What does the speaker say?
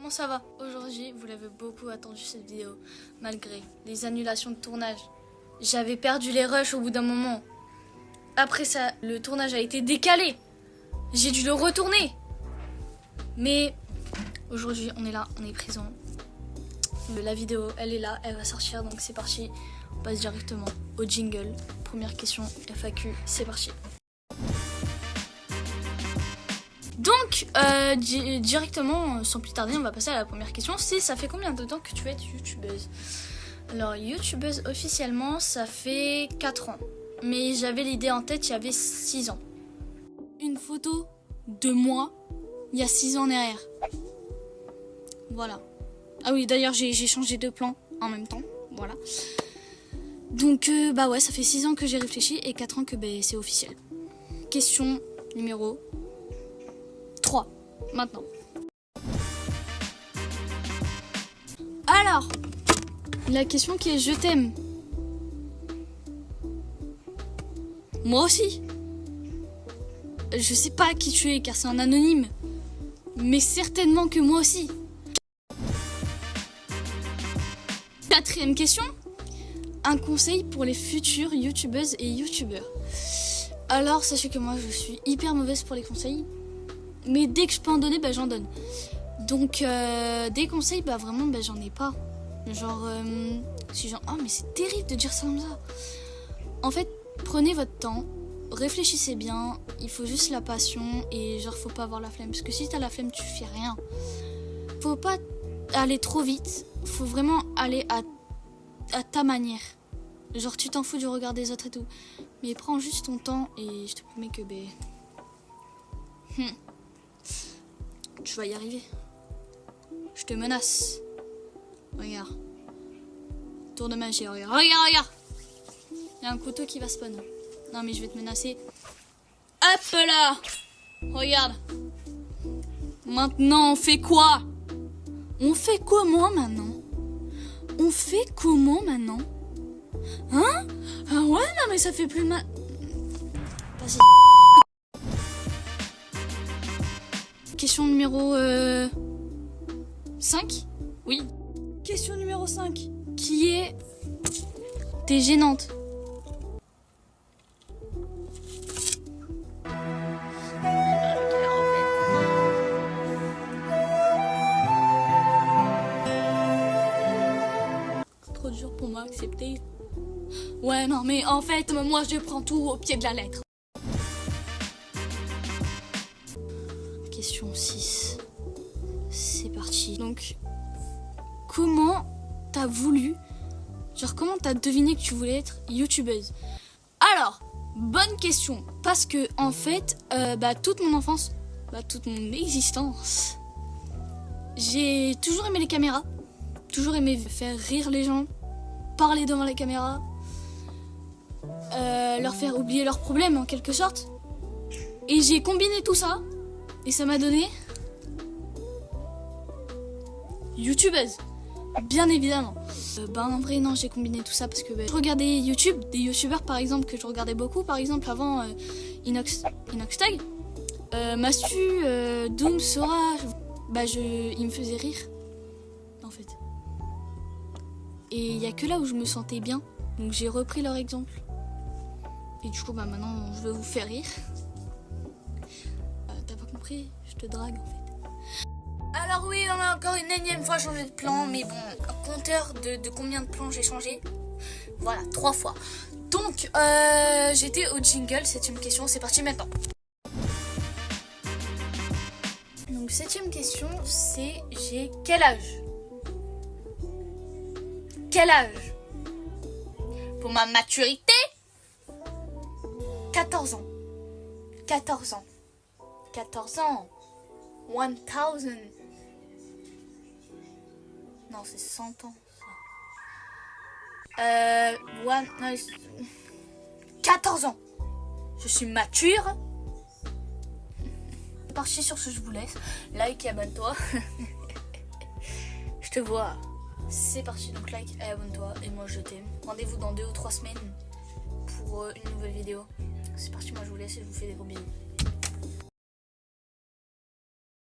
comment ça va? Aujourd'hui, vous l'avez beaucoup attendu cette vidéo, malgré les annulations de tournage. J'avais perdu les rushs au bout d'un moment. Après ça, le tournage a été décalé. J'ai dû le retourner. Mais aujourd'hui, on est là, on est présent. La vidéo, elle est là, elle va sortir, donc c'est parti. On passe directement au jingle. Première question, FAQ, c'est parti. Donc, directement, sans plus tarder, on va passer à la première question. C'est, ça fait combien de temps que tu es youtubeuse? Alors, youtubeuse officiellement, ça fait 4 ans. Mais j'avais l'idée en tête, il y avait 6 ans. Une photo de moi, il y a 6 ans derrière. Voilà. Ah oui, d'ailleurs, j'ai changé de plan en même temps. Voilà. Donc, bah ouais, ça fait 6 ans que j'ai réfléchi et 4 ans que c'est officiel. Question numéro 3, maintenant. Alors, la question qui est je t'aime. Moi aussi. Je sais pas qui tu es car c'est un anonyme. Mais certainement que moi aussi. 4e question. Un conseil pour les futures youtubeuses et youtubeurs. Alors, sachez que moi je suis hyper mauvaise pour les conseils. Mais dès que je peux en donner, j'en donne. Donc, des conseils, vraiment, j'en ai pas. Genre, oh, mais c'est terrible de dire ça comme ça. En fait, prenez votre temps, réfléchissez bien, il faut juste la passion et genre, faut pas avoir la flemme. Parce que si t'as la flemme, tu fais rien. Faut pas aller trop vite, faut vraiment aller à ta manière. Genre, tu t'en fous du regard des autres et tout. Mais prends juste ton temps et je te promets que, tu vas y arriver. Je te menace. Regarde. Tour de magie, regarde. Regarde. Il y a un couteau qui va spawn. Non mais je vais te menacer. Hop là. Regarde. Maintenant on fait quoi? On fait comment maintenant? Hein? Ah ouais, non mais ça fait plus mal. Vas-y. Question numéro 5. Oui. Question numéro 5. Qui est... T'es gênante. C'est trop dur pour moi à accepter. Ouais, non, mais en fait, moi je prends tout au pied de la lettre. Question 6. C'est parti. Donc, comment t'as voulu, comment t'as deviné que tu voulais être youtubeuse? Alors, bonne question. Parce que, en fait, toute mon enfance, toute mon existence, j'ai toujours aimé les caméras. Toujours aimé faire rire les gens, parler devant les caméras, leur faire oublier leurs problèmes en quelque sorte. Et j'ai combiné tout ça. Et ça m'a donné youtubeuse, bien évidemment. En vrai non, j'ai combiné tout ça parce que je regardais YouTube, des youtubeurs par exemple que je regardais beaucoup, par exemple avant Inoxtag, Mastu, Doom, Sora, ils me faisaient rire en fait. Et il y a que là où je me sentais bien, donc j'ai repris leur exemple. Et du coup maintenant je veux vous faire rire. T'as pas compris? Je te drague en fait. Alors oui, on a encore une énième fois changé de plan, mais bon, un compteur de combien de plans j'ai changé? Voilà, 3 fois. Donc, j'étais au jingle, 7e question, c'est parti maintenant. Donc, 7e question, c'est j'ai quel âge? Quel âge? Pour ma maturité? 14 ans. 14 ans. 14 ans. 1000. Non, c'est 100 ans, ça. 14 ans. Je suis mature. C'est parti sur ce, je vous laisse. Like et abonne-toi. Je te vois. C'est parti, donc like et abonne-toi. Et moi, je t'aime. Rendez-vous dans 2 ou 3 semaines pour une nouvelle vidéo. C'est parti, moi, je vous laisse et je vous fais des gros bisous.